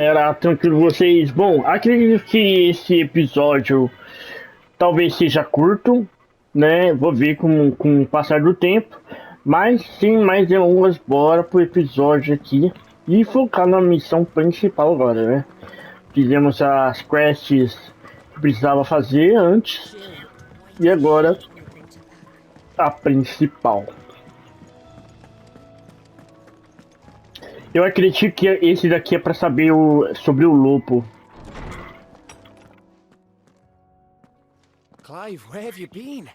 Era tranquilo vocês. Bom, acredito que esse episódio talvez seja curto, né? Vou ver com o passar do tempo. Mas sem mais delongas, bora pro episódio aqui e focar na missão principal agora, né? Fizemos as quests que precisava fazer antes e agora a principal. Eu acredito que esse daqui é para saber sobre o lobo. Clive, where have you been?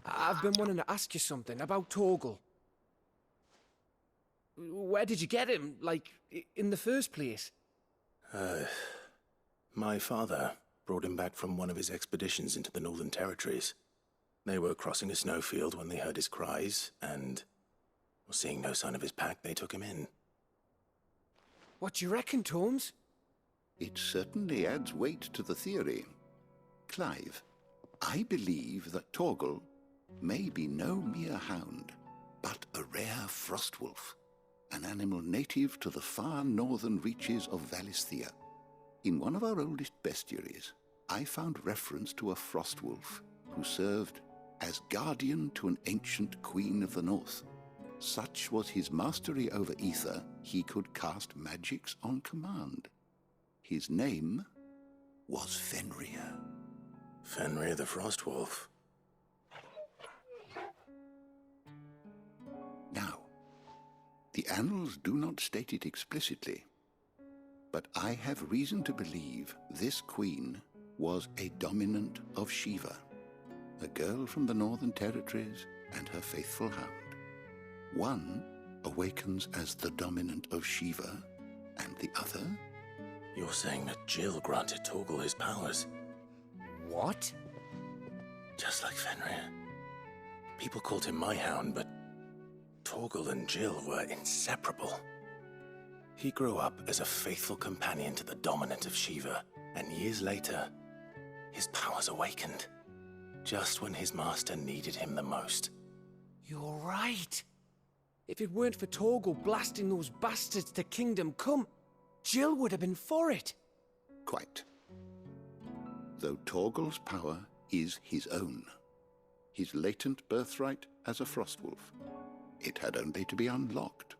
I've been wanting to ask you something about Torgal. Where did you get him, like, in the first place? My father brought him back from one of his expeditions into the Northern Territories. They were crossing a snowfield when they heard his cries, and, seeing no sign of his pack, they took him in. What do you reckon, Tomes? It certainly adds weight to the theory. Clive, I believe that Torgal may be no mere hound, but a rare frostwolf, an animal native to the far northern reaches of Valisthea. In one of our oldest bestiaries, I found reference to a frostwolf who served as guardian to an ancient queen of the north. Such was his mastery over ether, he could cast magics on command. His name was Fenrir. Fenrir the Frostwolf. Now, the annals do not state it explicitly, but I have reason to believe this queen was a dominant of Shiva, a girl from the Northern Territories and her faithful hound. One awakens as the dominant of Shiva, and the other? You're saying that Jill granted Torgal his powers? What? Just like Fenrir. People called him my hound, but Torgal and Jill were inseparable. He grew up as a faithful companion to the dominant of Shiva, and years later, his powers awakened, just when his master needed him the most. You're right. If it weren't for Torgal blasting those bastards to Kingdom Come, Jill would have been for it. Quite. Though Torgal's power is his own, his latent birthright as a frostwolf, it had only to be unlocked.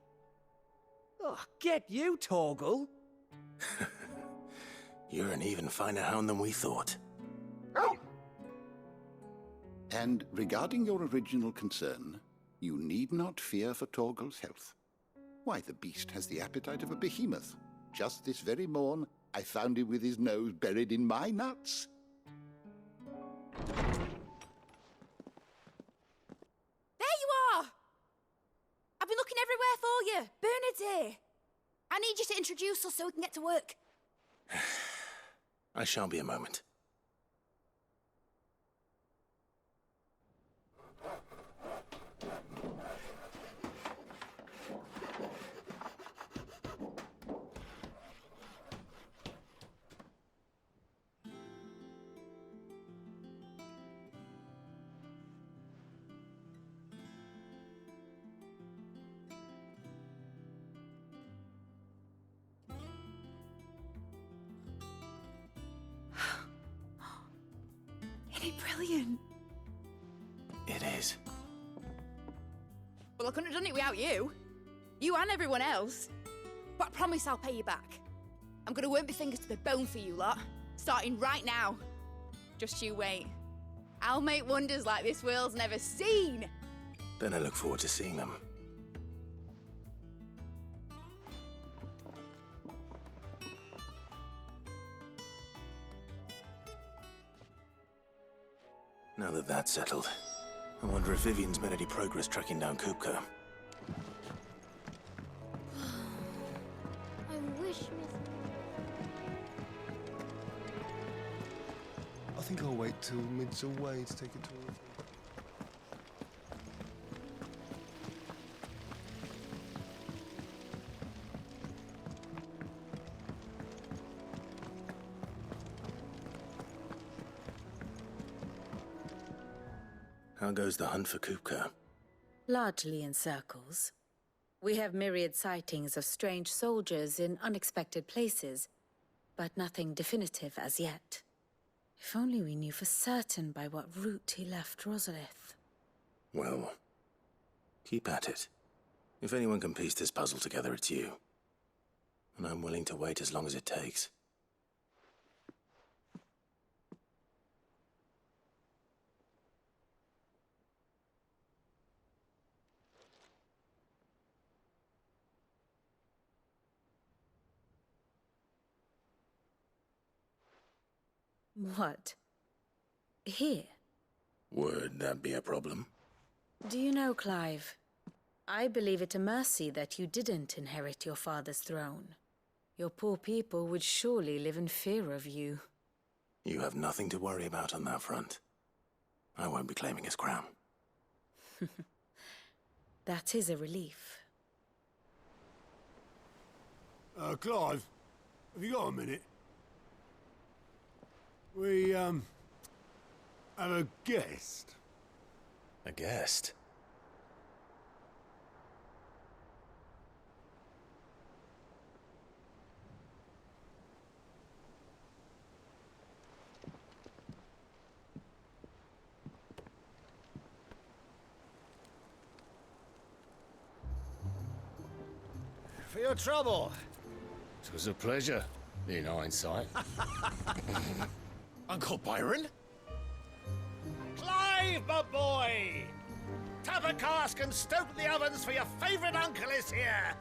Oh, get you, Torgal. You're an even finer hound than we thought. And regarding your original concern, you need not fear for Torgal's health. Why, the beast has the appetite of a behemoth. Just this very morn, I found him with his nose buried in my nuts. There you are! I've been looking everywhere for you. Bernard's here. I need you to introduce us so we can get to work. I shan't be a moment. Isn't it brilliant? It is. Well, I couldn't have done it without you. You and everyone else. But I promise I'll pay you back. I'm gonna work my fingers to the bone for you lot. Starting right now. Just you wait. I'll make wonders like this world's never seen. Then I look forward to seeing them. Now that that's settled, I wonder if Vivian's made any progress tracking down Kupka. I wish I think I'll wait till mid's away to take a tour of him. How goes the hunt for Kupka? Largely in circles. We have myriad sightings of strange soldiers in unexpected places, but nothing definitive as yet. If only we knew for certain by what route he left Rosalith. Well, keep at it. If anyone can piece this puzzle together, it's you. And I'm willing to wait as long as it takes. What? Here? Would that be a problem? Do you know, Clive? I believe it a mercy that you didn't inherit your father's throne. Your poor people would surely live in fear of you. You have nothing to worry about on that front. I won't be claiming his crown. That is a relief. Clive, have you got a minute? We, have a guest. A guest? For your trouble. It was a pleasure, in hindsight. Uncle Byron? Clive, my boy! Tap a cask and stoke the ovens, for your favourite uncle is here!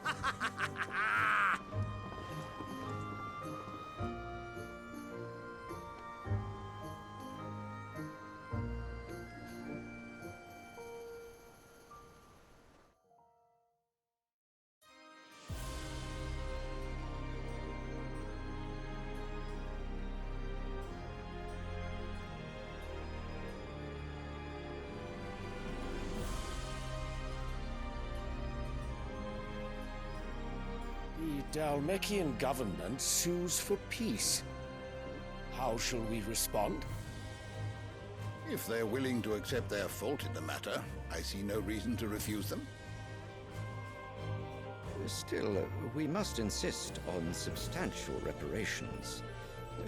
The Dalmekian government sues for peace. How shall we respond? If they're willing to accept their fault in the matter, I see no reason to refuse them. Still, we must insist on substantial reparations.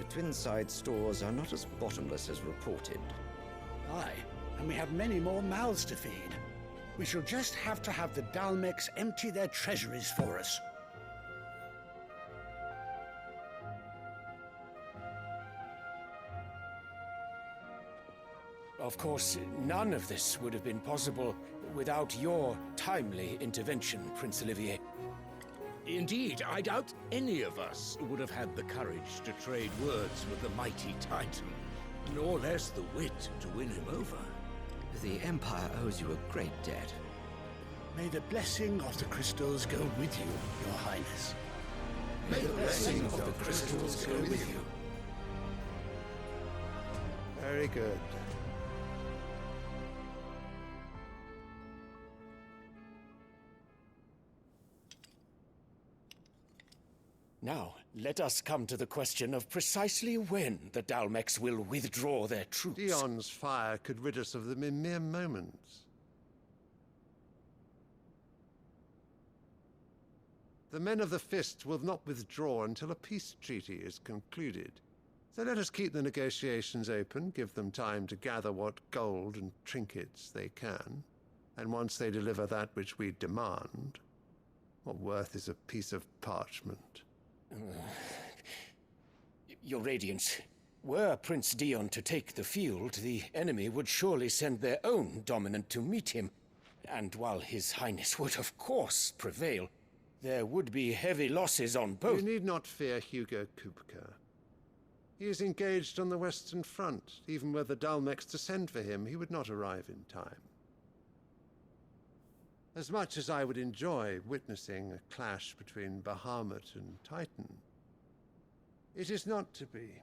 Twinside stores are not as bottomless as reported. Aye, and we have many more mouths to feed. We shall just have to have the Dalmecs empty their treasuries for us. Of course, none of this would have been possible without your timely intervention, Prince Olivier. Indeed, I doubt any of us would have had the courage to trade words with the mighty Titan, nor less the wit to win him over. The Empire owes you a great debt. May the blessing of the crystals go with you, Your Highness. May the blessing of the crystals go with you. Very good. Now, let us come to the question of precisely when the Dalmecs will withdraw their troops. Dion's fire could rid us of them in mere moments. The men of the Fist will not withdraw until a peace treaty is concluded. So let us keep the negotiations open, give them time to gather what gold and trinkets they can, and once they deliver that which we demand, what worth is a piece of parchment? Your Radiance, were Prince Dion to take the field, the enemy would surely send their own dominant to meet him. And while His Highness would of course prevail, there would be heavy losses on both. You need not fear Hugo Kupka. He is engaged on the Western Front. Even were the Dalmecs to send for him, he would not arrive in time. As much as I would enjoy witnessing a clash between Bahamut and Titan, it is not to be.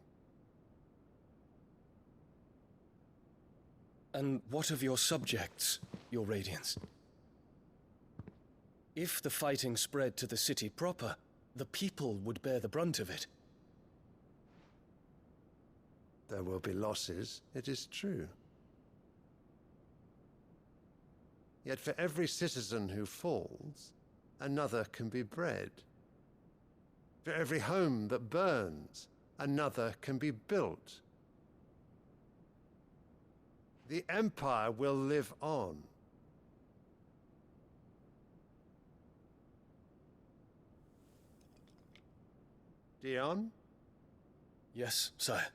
And what of your subjects, Your Radiance? If the fighting spread to the city proper, the people would bear the brunt of it. There will be losses, it is true. Yet for every citizen who falls, another can be bred. For every home that burns, another can be built. The Empire will live on. Dion? Yes, sire.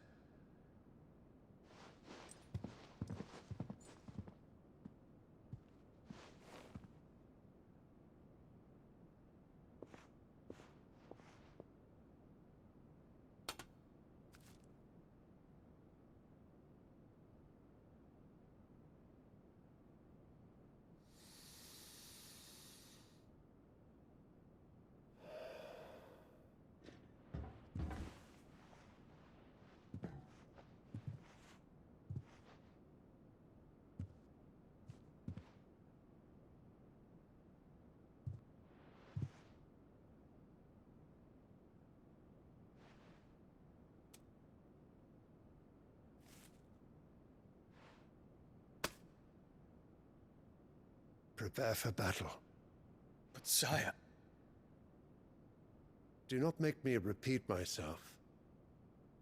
Prepare for battle. But sire... Do not make me repeat myself.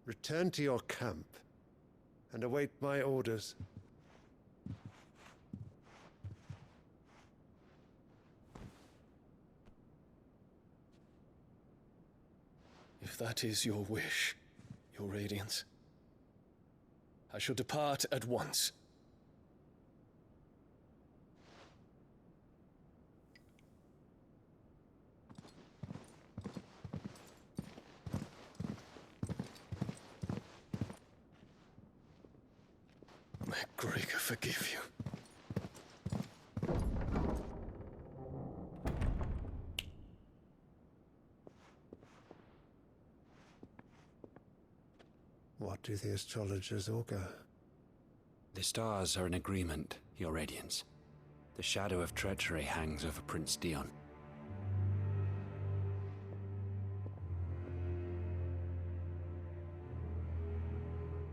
Return to your camp and await my orders. If that is your wish, your Radiance, I shall depart at once. May Gregor forgive you. What do the astrologers augur? The stars are in agreement, Your Radiance. The shadow of treachery hangs over Prince Dion.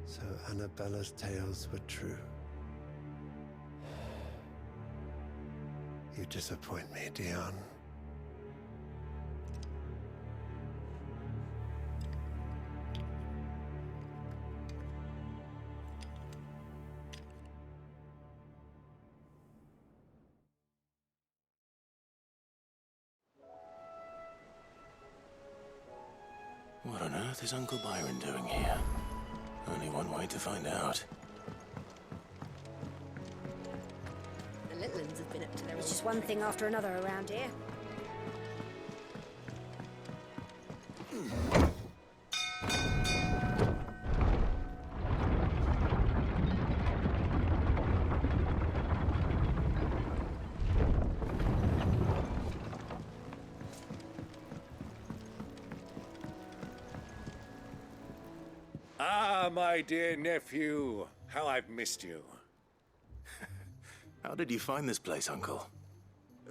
So Annabella's tales were true. You disappoint me, Dion. What on earth is Uncle Byron doing here? Only one way to find out. The little ones have been up to their... It's just one thing after another around here. Ah, my dear nephew, how I've missed you. How did you find this place, Uncle?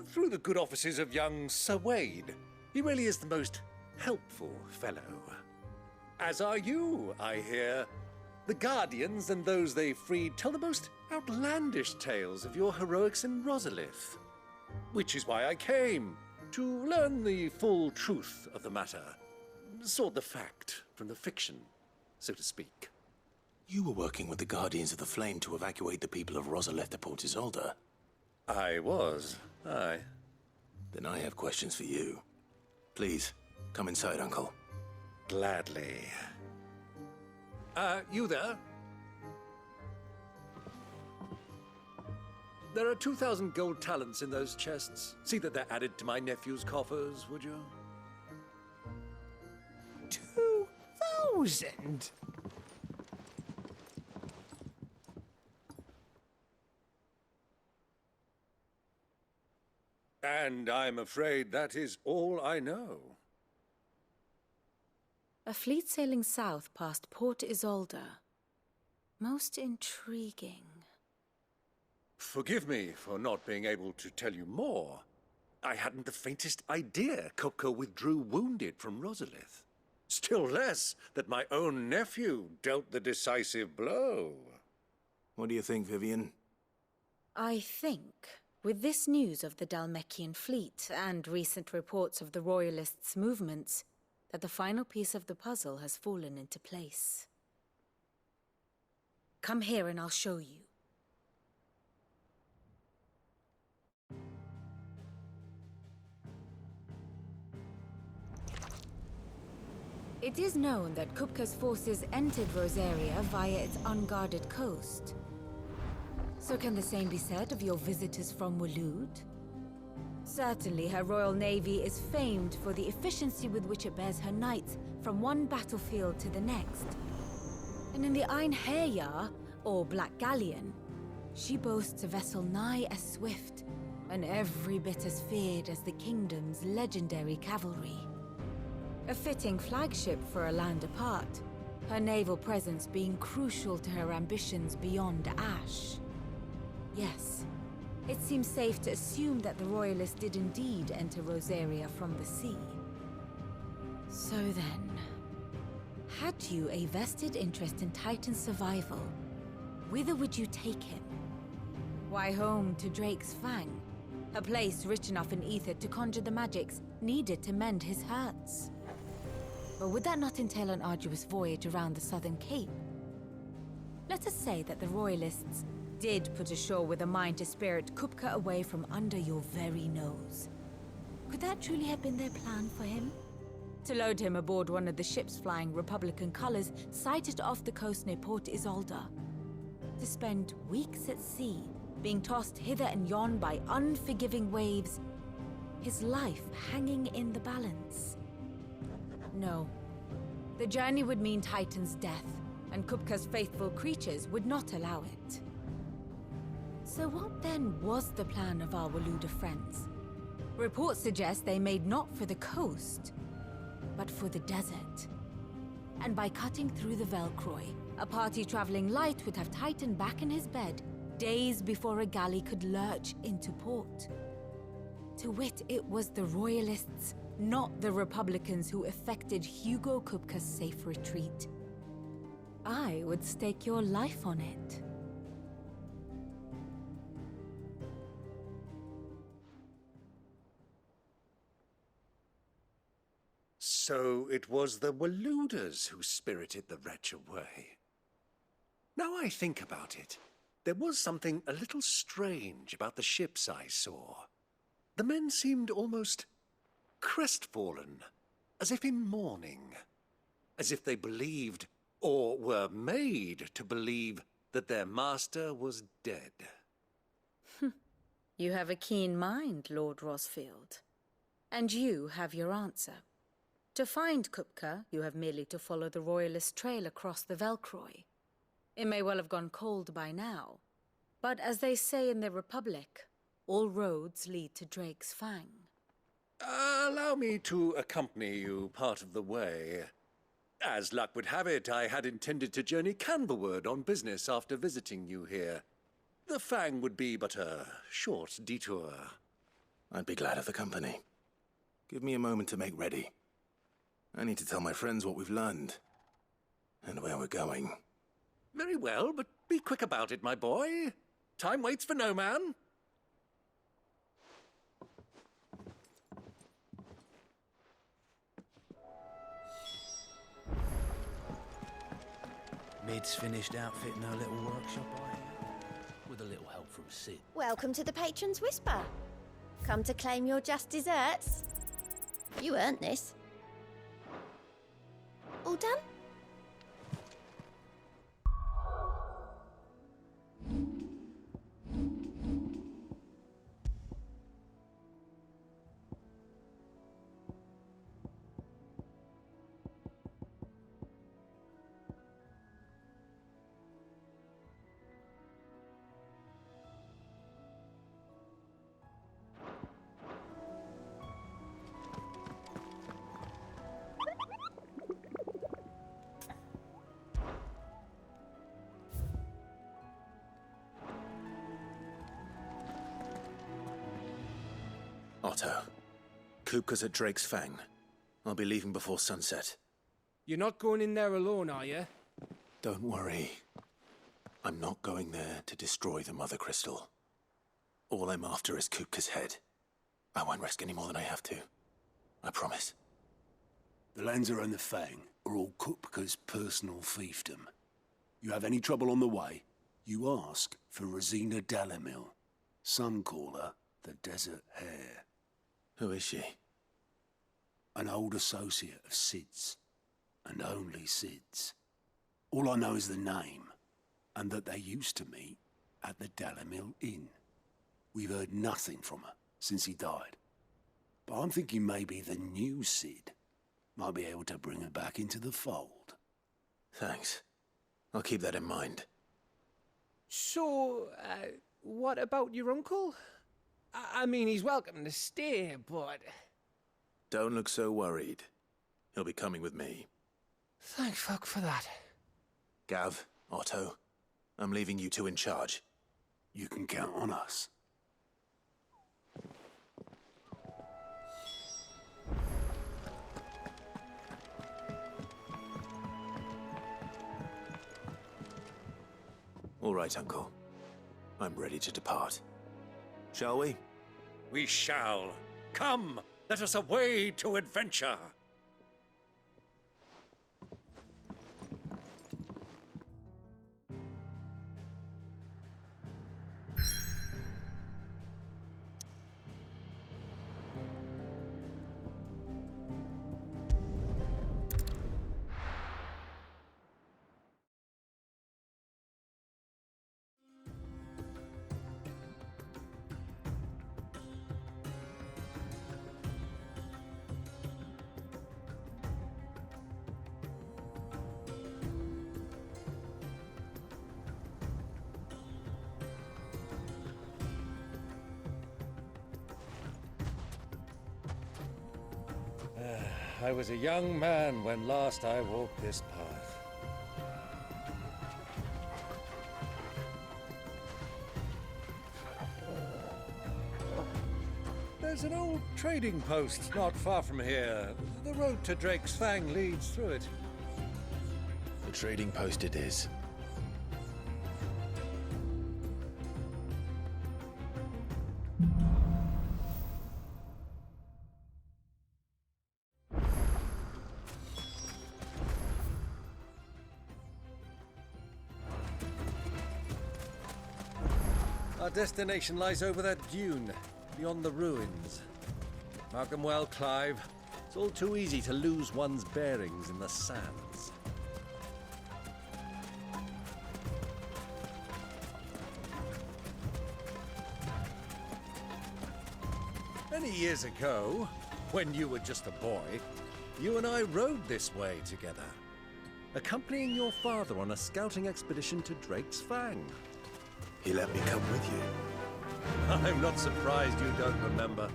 Through the good offices of young Sir Wade. He really is the most helpful fellow. As are you, I hear. The Guardians and those they freed tell the most outlandish tales of your heroics in Rosalith. Which is why I came, to learn the full truth of the matter. Sort the fact from the fiction, so to speak. You were working with the Guardians of the Flame to evacuate the people of Rosalith to Port Isolde. I was, aye. Then I have questions for you. Please, come inside, Uncle. Gladly. You there? There are 2,000 gold talents in those chests. See that they're added to my nephew's coffers, would you? 2,000? And I'm afraid that is all I know. A fleet sailing south past Port Isolde. Most intriguing. Forgive me for not being able to tell you more. I hadn't the faintest idea Kopko withdrew wounded from Rosalith. Still less that my own nephew dealt the decisive blow. What do you think, Vivian? I think With this news of the Dalmekian fleet and recent reports of the Royalists' movements, that the final piece of the puzzle has fallen into place. Come here and I'll show you. It is known that Kupka's forces entered Rosaria via its unguarded coast. So can the same be said of your visitors from Waloed? Certainly her royal navy is famed for the efficiency with which it bears her knights from one battlefield to the next. And in the Einherjar, or Black Galleon, she boasts a vessel nigh as swift and every bit as feared as the kingdom's legendary cavalry. A fitting flagship for a land apart, her naval presence being crucial to her ambitions beyond Ash. Yes, it seems safe to assume that the Royalists did indeed enter Rosaria from the sea. So then, had you a vested interest in Titan's survival, whither would you take him? Why, home to Drake's Fang, a place rich enough in ether to conjure the magics needed to mend his hurts. But would that not entail an arduous voyage around the southern cape? Let us say that the Royalists did put ashore with a mind to spirit Kupka away from under your very nose. Could that truly have been their plan for him? To load him aboard one of the ships flying Republican colors sighted off the coast near Port Isolde? To spend weeks at sea, being tossed hither and yon by unforgiving waves, his life hanging in the balance? No. The journey would mean Titan's death, and Kupka's faithful creatures would not allow it. So what then was the plan of our Waluda friends? Reports suggest they made not for the coast, but for the desert. And by cutting through the Velkroy, a party traveling light would have Titan back in his bed days before a galley could lurch into port. To wit, it was the Royalists, not the Republicans, who effected Hugo Kupka's safe retreat. I would stake your life on it. So it was the Waluders who spirited the wretch away. Now I think about it, there was something a little strange about the ships I saw. The men seemed almost crestfallen, as if in mourning, as if they believed, or were made to believe, that their master was dead. You have a keen mind, Lord Rosfield. And you have your answer. To find Kupka, you have merely to follow the Royalist trail across the Velkroy. It may well have gone cold by now, but as they say in the Republic, all roads lead to Drake's Fang. Allow me to accompany you part of the way. As luck would have it, I had intended to journey Canberward on business after visiting you here. The Fang would be but a short detour. I'd be glad of the company. Give me a moment to make ready. I need to tell my friends what we've learned, and where we're going. Very well, but be quick about it, my boy. Time waits for no man. Mid's finished outfitting her little workshop, are you? With a little help from Sid. Welcome to the Patron's Whisper. Come to claim your just desserts? You earned this. All done? Otto, Kupka's at Drake's Fang. I'll be leaving before sunset. You're not going in there alone, are you? Don't worry. I'm not going there to destroy the Mother Crystal. All I'm after is Kupka's head. I won't risk any more than I have to. I promise. The Lanza and the Fang are all Kupka's personal fiefdom. You have any trouble on the way, you ask for Rosina Dalamil. Some call her the Desert Hare. Who is she? An old associate of Sid's, and only Sid's. All I know is the name, and that they used to meet at the Dalamil Inn. We've heard nothing from her since he died. But I'm thinking maybe the new Sid might be able to bring her back into the fold. Thanks. I'll keep that in mind. So, what about your uncle? I mean, he's welcome to stay, but... Don't look so worried. He'll be coming with me. Thank fuck for that. Gav, Otto, I'm leaving you two in charge. You can count on us. All right, Uncle. I'm ready to depart. Shall we? We shall. Come, let us away to adventure. I was a young man when last I walked this path. There's an old trading post not far from here. The road to Drake's Fang leads through it. The trading post it is. Our destination lies over that dune, beyond the ruins. Mark 'em well, Clive. It's all too easy to lose one's bearings in the sands. Many years ago, when you were just a boy, you and I rode this way together, accompanying your father on a scouting expedition to Drake's Fang. He let me come with you. I'm not surprised you don't remember.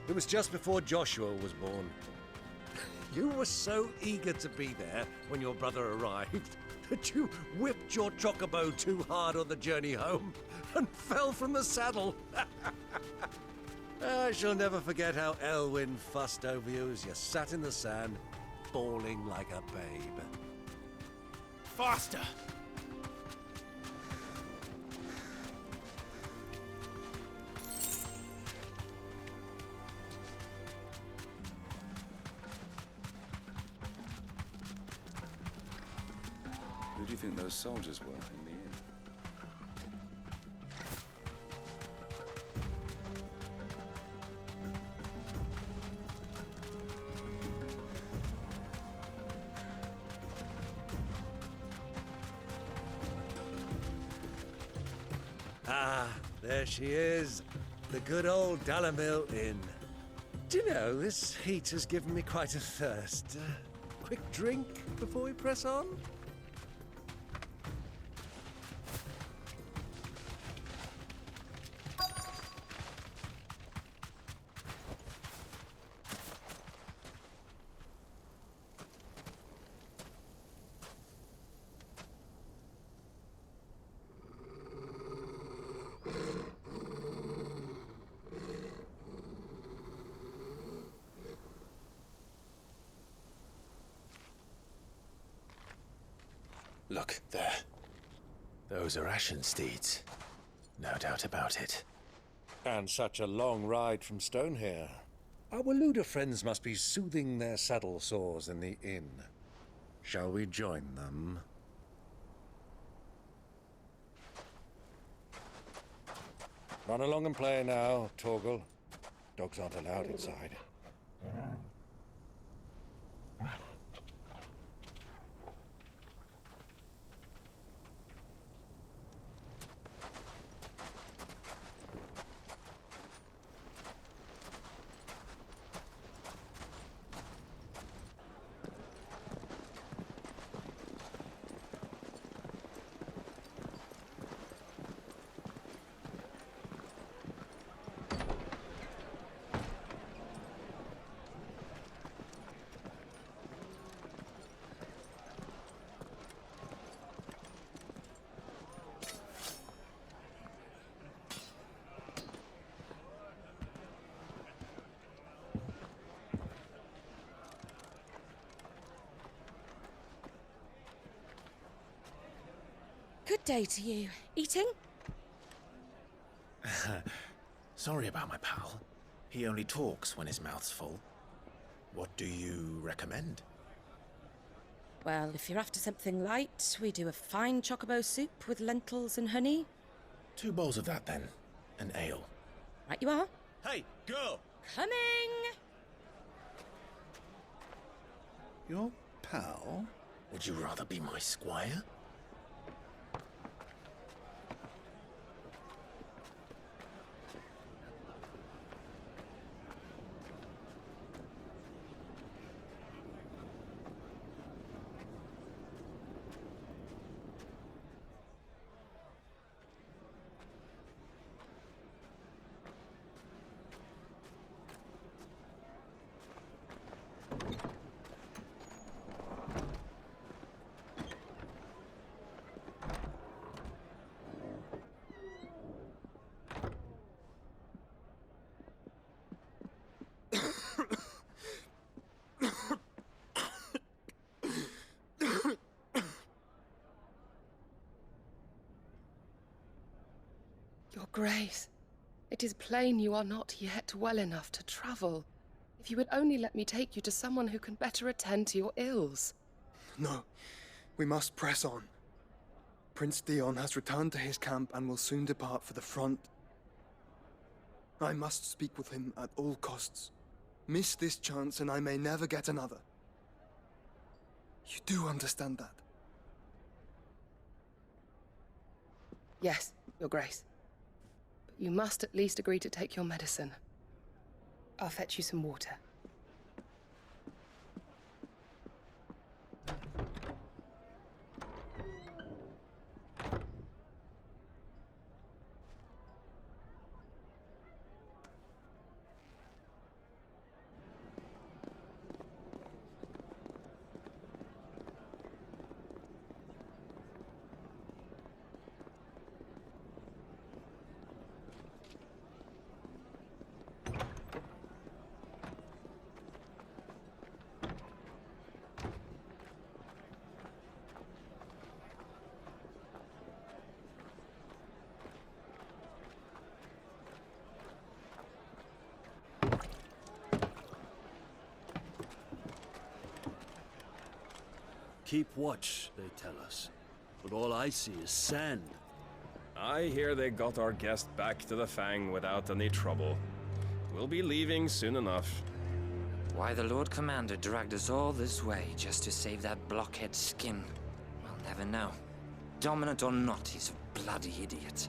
It was just before Joshua was born. You were so eager to be there when your brother arrived that you whipped your chocobo too hard on the journey home and fell from the saddle. I shall never forget how Elwyn fussed over you as you sat in the sand, bawling like a babe. Faster! Who do you think those soldiers were in the inn? Ah, there she is. The good old Dalamil Inn. Do you know, this heat has given me quite a thirst. Quick drink before we press on? Look, there. Those are Ashen steeds. No doubt about it. And such a long ride from Stonehere. Our Luda friends must be soothing their saddle sores in the inn. Shall we join them? Run along and play now, Torgal. Dogs aren't allowed inside. Good day to you. Eating? Sorry about my pal. He only talks when his mouth's full. What do you recommend? Well, if you're after something light, we do a fine chocobo soup with lentils and honey. 2 bowls of that, then. An ale. Right you are. Hey, girl! Coming! Your pal? Would you rather be my squire? Your Grace, it is plain you are not yet well enough to travel. If you would only let me take you to someone who can better attend to your ills. No, we must press on. Prince Dion has returned to his camp and will soon depart for the front. I must speak with him at all costs. Miss this chance and I may never get another. You do understand that? Yes, Your Grace. But you must at least agree to take your medicine. I'll fetch you some water. Keep watch, they tell us. But all I see is sand. I hear they got our guest back to the Fang without any trouble. We'll be leaving soon enough. Why the Lord Commander dragged us all this way just to save that blockhead skin, we'll never know. Dominant or not, he's a bloody idiot.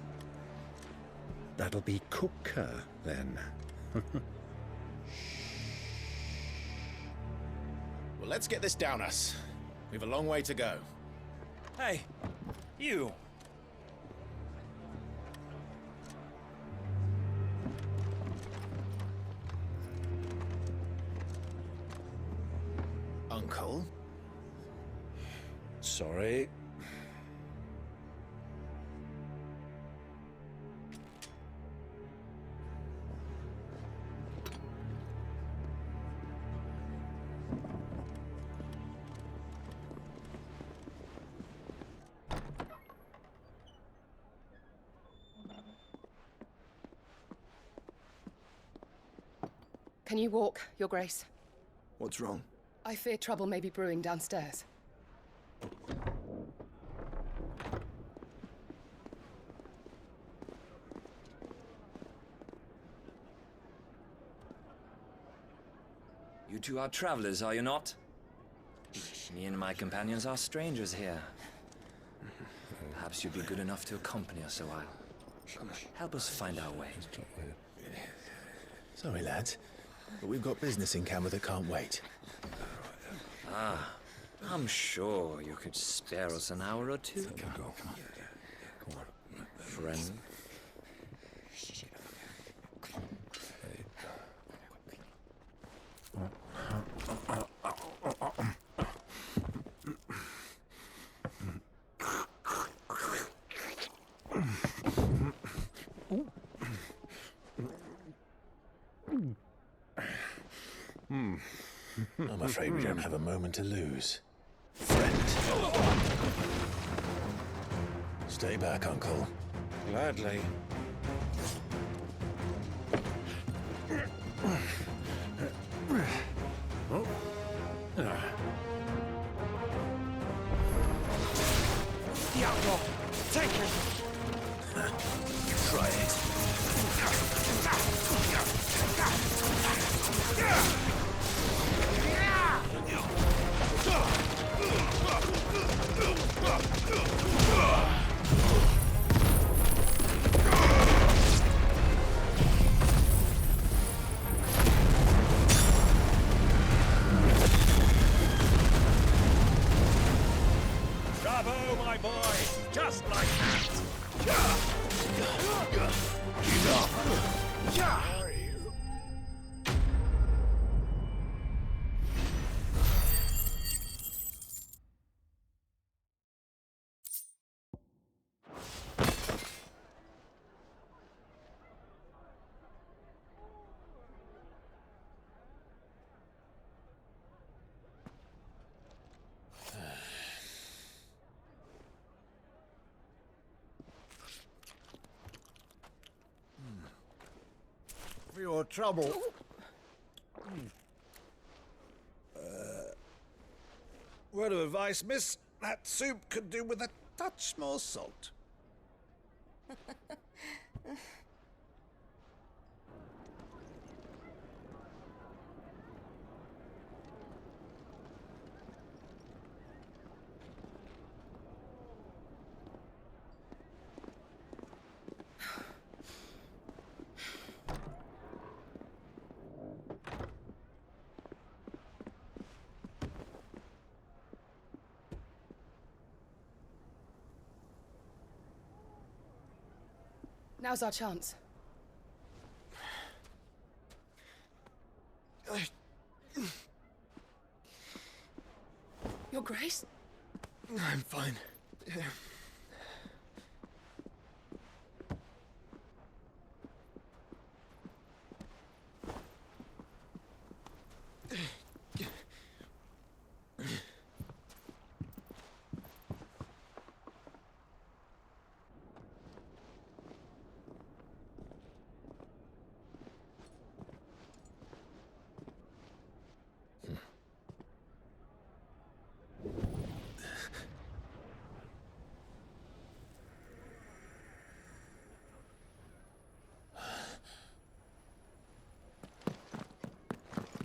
That'll be Cooker, then. Well, let's get this down us. We've a long way to go. Hey, you! Uncle? Sorry. Can you walk, Your Grace? What's wrong? I fear trouble may be brewing downstairs. You two are travelers, are you not? Me and my companions are strangers here. Perhaps you'd be good enough to accompany us a while. Help us find our way. Sorry, lads, but we've got business in camera that can't wait. Ah, I'm sure you could spare us an hour or two. Come on. Friend. I'm afraid we don't have a moment to lose. Friend. Stay back, Uncle. Gladly. The outlaw! Take him! Try it. Bravo, my boy! Just like that! For your trouble. Word of advice, miss. That soup could do with a touch more salt. Now's our chance. Your Grace? I'm fine.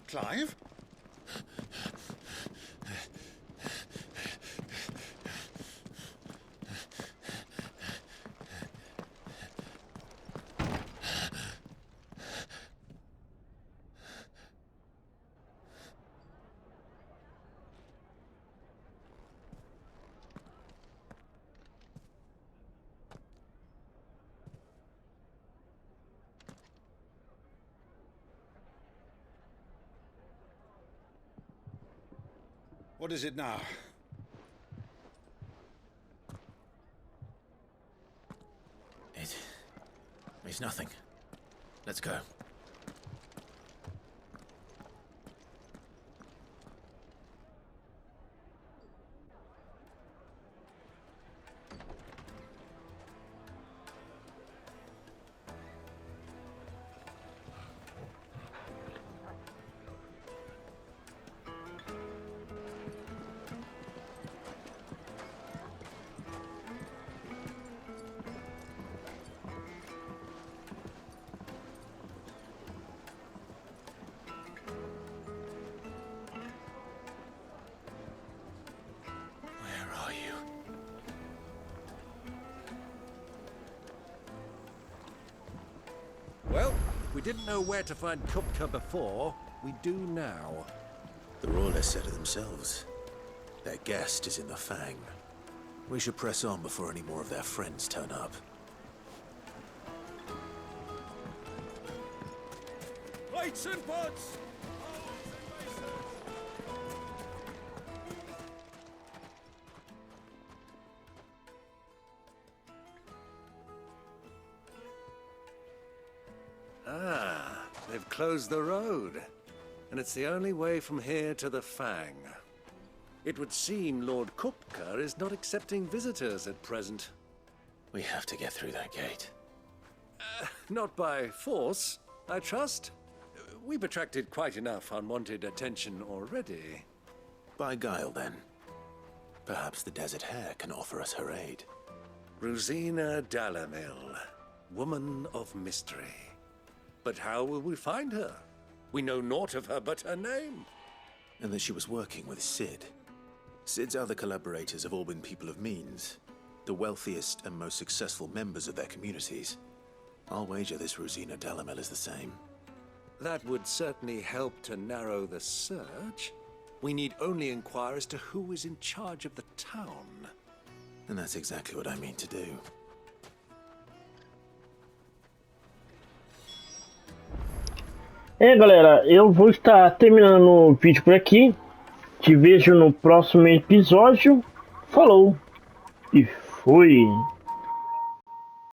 Clive? What is it now? It's nothing. Let's go. we didn't know where to find Kupka before, we do now. The Royalists said it themselves. Their guest is in the Fang. We should press on before any more of their friends turn up. Lights and pods! Ah, they've closed the road. And it's the only way from here to the Fang. It would seem Lord Kupka is not accepting visitors at present. We have to get through that gate. Not by force, I trust. We've attracted quite enough unwanted attention already. By guile, then. Perhaps the Desert Hare can offer us her aid. Rosina Dalamil, woman of mystery. But how will we find her? We know naught of her but her name. And that she was working with Cid. Cid's other collaborators have all been people of means, the wealthiest and most successful members of their communities. I'll wager this Rosina Dalamel is the same. That would certainly help to narrow the search. We need only inquire as to who is in charge of the town. And that's exactly what I mean to do. Galera, eu vou estar terminando o vídeo por aqui. Te vejo no próximo episódio. Falou e fui!